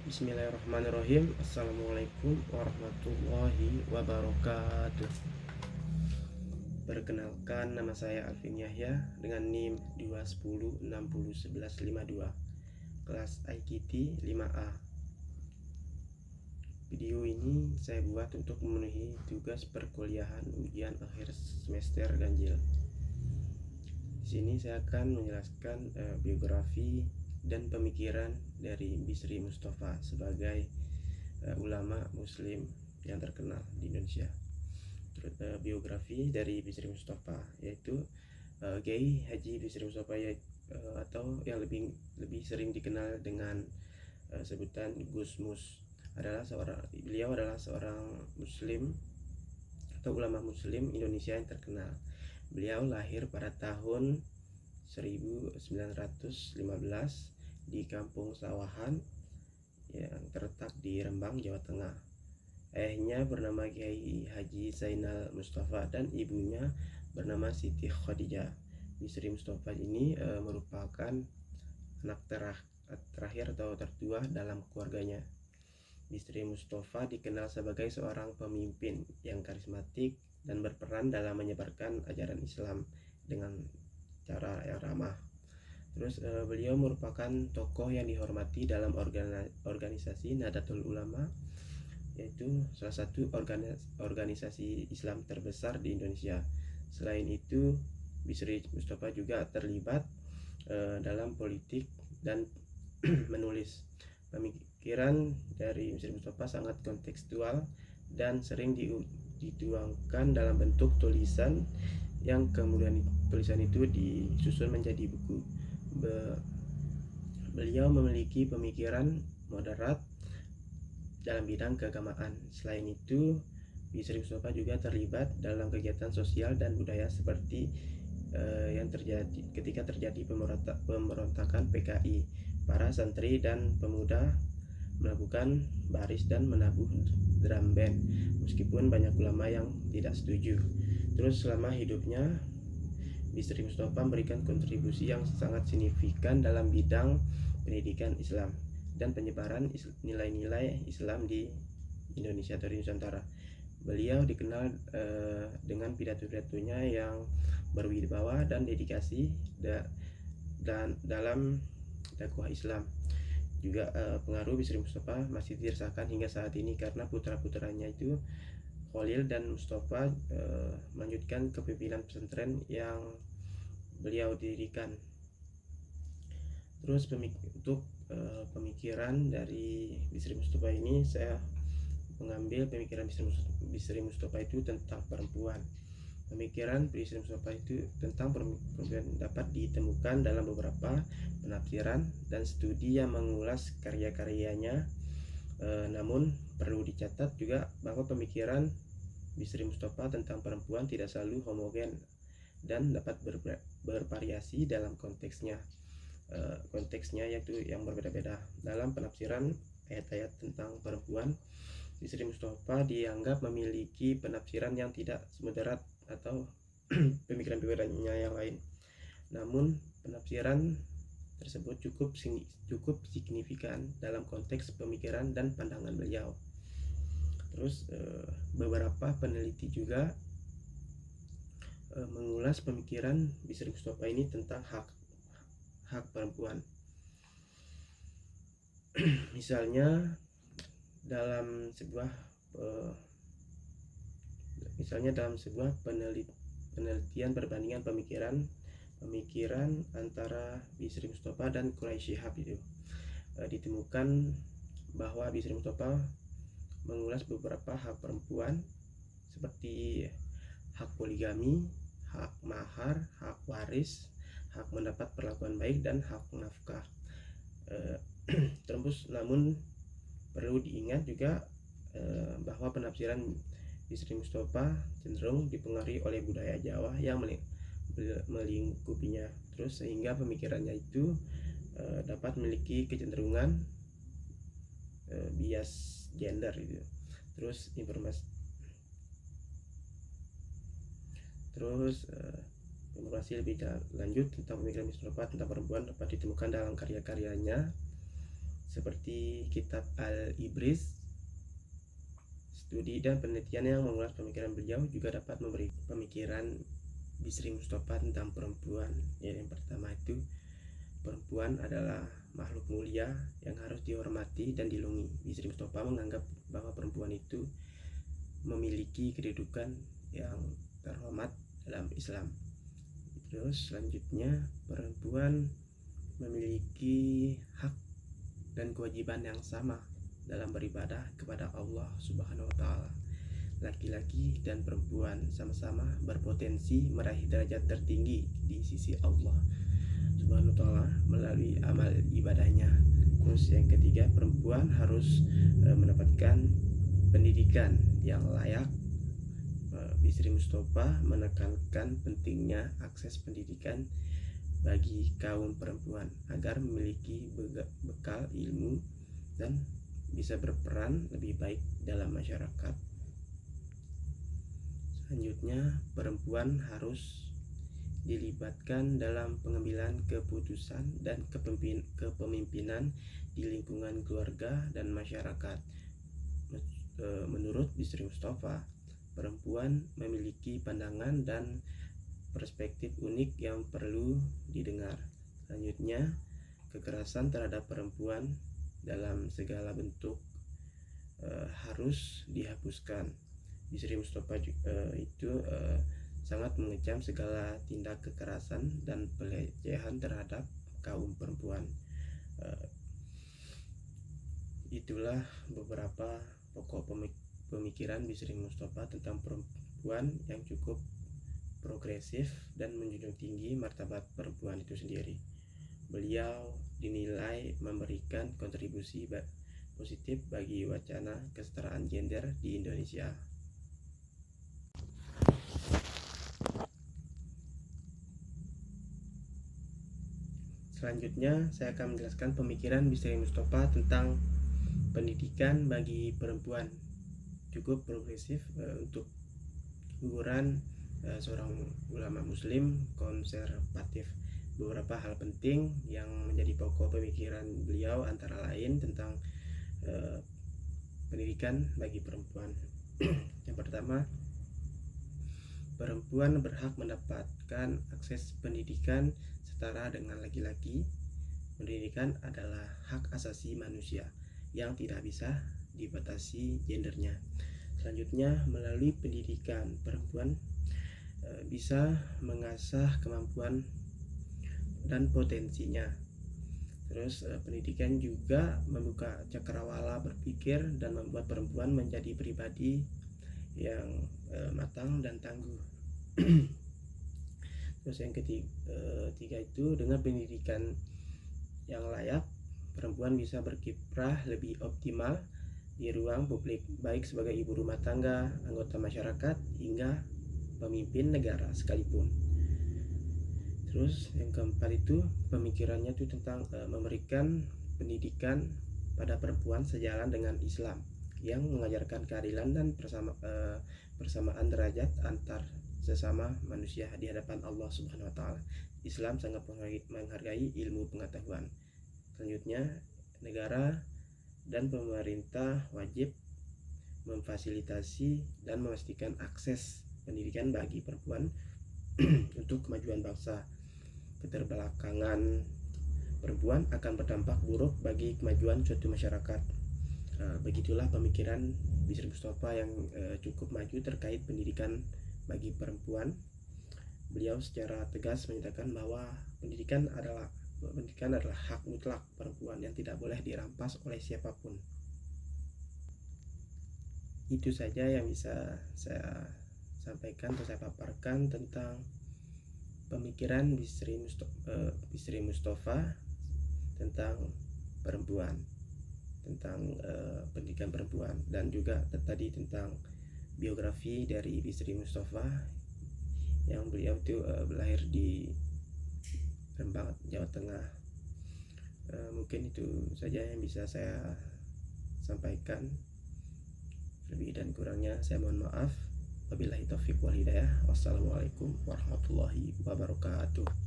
Bismillahirrahmanirrahim. Assalamualaikum warahmatullahi wabarakatuh. Perkenalkan, nama saya Alvin Yahya dengan NIM 210601152, kelas IKT 5A. Video ini saya buat untuk memenuhi tugas perkuliahan ujian akhir semester ganjil. Di sini saya akan menjelaskan biografi dan pemikiran dari Bisri Mustafa sebagai ulama muslim yang terkenal di Indonesia. Biografi dari Bisri Mustafa yaitu Kiai Haji Bisri Mustafa atau yang lebih sering dikenal dengan sebutan Gus Mus. Beliau adalah seorang muslim atau ulama muslim Indonesia yang terkenal. Beliau lahir pada tahun 1915 di Kampung Sawahan yang terletak di Rembang, Jawa Tengah. Ayahnya bernama Kiai Haji Zainal Mustafa dan ibunya bernama Siti Khadijah. Bisri Mustafa ini merupakan anak terakhir atau tertua dalam keluarganya. Bisri Mustafa dikenal sebagai seorang pemimpin yang karismatik dan berperan dalam menyebarkan ajaran Islam dengan cara yang ramah. Terus beliau merupakan tokoh yang dihormati dalam organisasi Nahdlatul Ulama, yaitu salah satu organisasi Islam terbesar di Indonesia. Selain itu, Bisri Mustafa juga terlibat dalam politik dan menulis. Pemikiran dari Bisri Mustafa sangat kontekstual dan sering dituangkan dalam bentuk tulisan yang kemudian tulisan itu disusun menjadi buku. Beliau memiliki pemikiran moderat dalam bidang keagamaan. Selain itu, Bisri Mustafa juga terlibat dalam kegiatan sosial dan budaya seperti yang terjadi ketika terjadi pemberontakan PKI. Para santri dan pemuda melakukan baris dan menabuh drum band, meskipun banyak ulama yang tidak setuju. Terus selama hidupnya, Bisri Mustafa memberikan kontribusi yang sangat signifikan dalam bidang pendidikan Islam dan penyebaran nilai-nilai Islam di Indonesia atau di Nusantara. Beliau dikenal dengan pidato-pidatonya yang berwibawa dan dedikasi dan dalam dakwah Islam. Juga pengaruh Bisri Mustafa masih dirasakan hingga saat ini karena putra-putranya itu Khalil dan Mustafa melanjutkan kepemimpinan pesantren yang beliau dirikan. Terus untuk pemikiran dari Bisri Mustafa ini, saya mengambil pemikiran Bisri Mustafa itu tentang perempuan. Pemikiran Bisri Mustafa itu tentang perempuan dapat ditemukan dalam beberapa penafsiran dan studi yang mengulas karya-karyanya. Namun perlu dicatat juga bahwa pemikiran Bisri Mustafa tentang perempuan tidak selalu homogen dan dapat bervariasi dalam konteksnya yaitu yang berbeda-beda. Dalam penafsiran ayat-ayat tentang perempuan, Bisri Mustafa dianggap memiliki penafsiran yang tidak semoderat atau pemikiran-pemikirannya yang lain. Namun penafsiran tersebut cukup signifikan dalam konteks pemikiran dan pandangan beliau. Terus beberapa peneliti juga mengulas pemikiran Bisri Mustafa ini tentang hak perempuan. Misalnya dalam sebuah penelitian perbandingan pemikiran antara Bisri Mustafa dan Quraisy Shihab itu ditemukan bahwa Bisri Mustafa mengulas beberapa hak perempuan seperti hak poligami, hak mahar, hak waris, hak mendapat perlakuan baik, dan hak nafkah. Terus namun perlu diingat juga bahwa penafsiran Bisri Mustafa cenderung dipengaruhi oleh budaya Jawa yang melingkupinya, terus sehingga pemikirannya itu dapat memiliki kecenderungan bias gender gitu. Terus informasi lebih lanjut tentang pemikiran Mustafa tentang perempuan dapat ditemukan dalam karya-karyanya seperti kitab Al-Ibris. Studi dan penelitian yang mengulas pemikiran beliau juga dapat memberi pemikiran Bisri Mustafa tentang perempuan. Yang pertama itu, perempuan adalah makhluk mulia yang harus dihormati dan dilindungi. Bisri Mustafa menganggap bahwa perempuan itu memiliki kedudukan yang terhormat dalam Islam. Terus selanjutnya, perempuan memiliki hak dan kewajiban yang sama dalam beribadah kepada Allah Subhanahu wa taala. Laki-laki dan perempuan sama-sama berpotensi meraih derajat tertinggi di sisi Allah Subhanahu wa taala melalui amal ibadahnya. Terus yang ketiga, perempuan harus mendapatkan pendidikan yang layak. Bisri Mustafa menekankan pentingnya akses pendidikan bagi kaum perempuan agar memiliki bekal ilmu dan bisa berperan lebih baik dalam masyarakat. Selanjutnya, perempuan harus dilibatkan dalam pengambilan keputusan dan kepemimpinan di lingkungan keluarga dan masyarakat. Menurut Bisri Mustafa, perempuan memiliki pandangan dan perspektif unik yang perlu didengar. Selanjutnya, kekerasan terhadap perempuan dalam segala bentuk harus dihapuskan. Bisri Mustafa sangat mengecam segala tindak kekerasan dan pelecehan terhadap kaum perempuan. Itulah beberapa pokok pemikiran Bisri Mustafa tentang perempuan yang cukup progresif dan menjunjung tinggi martabat perempuan itu sendiri. Beliau dinilai memberikan kontribusi positif bagi wacana kesetaraan gender di Indonesia. Selanjutnya, saya akan menjelaskan pemikiran Bisri Mustafa tentang pendidikan bagi perempuan. Cukup progresif untuk ukuran seorang ulama muslim konservatif. Beberapa hal penting yang menjadi pokok pemikiran beliau antara lain tentang pendidikan bagi perempuan. Yang pertama, perempuan berhak mendapatkan akses pendidikan setara dengan laki-laki. Pendidikan adalah hak asasi manusia yang tidak bisa dibatasi gendernya. Selanjutnya, melalui pendidikan, perempuan bisa mengasah kemampuan dan potensinya. Terus pendidikan juga membuka cakrawala berpikir dan membuat perempuan menjadi pribadi yang matang dan tangguh. Terus yang ketiga itu, dengan pendidikan yang layak, perempuan bisa berkiprah lebih optimal di ruang publik, baik sebagai ibu rumah tangga, anggota masyarakat, hingga pemimpin negara sekalipun. Terus yang keempat itu, pemikirannya itu tentang memberikan pendidikan pada perempuan sejalan dengan Islam yang mengajarkan keadilan dan persamaan derajat antar sesama manusia di hadapan Allah Subhanahu wa taala. Islam sangat menghargai ilmu pengetahuan. Selanjutnya, negara dan pemerintah wajib memfasilitasi dan memastikan akses pendidikan bagi perempuan untuk kemajuan bangsa. Keterbelakangan perempuan akan berdampak buruk bagi kemajuan suatu masyarakat. Begitulah pemikiran Bisri Mustafa yang cukup maju terkait pendidikan bagi perempuan. Beliau secara tegas menyatakan bahwa pendidikan adalah hak mutlak perempuan yang tidak boleh dirampas oleh siapapun. Itu saja yang bisa saya sampaikan atau saya paparkan tentang pemikiran Bisri Mustafa tentang perempuan, tentang pendidikan perempuan, dan juga tadi tentang biografi dari Bisri Mustafa yang beliau itu lahir di Rembang, Jawa Tengah. Mungkin itu saja yang bisa saya sampaikan. Lebih dan kurangnya saya mohon maaf. Wabillahi taufiq wal hidayah. Wassalamualaikum warahmatullahi wabarakatuh.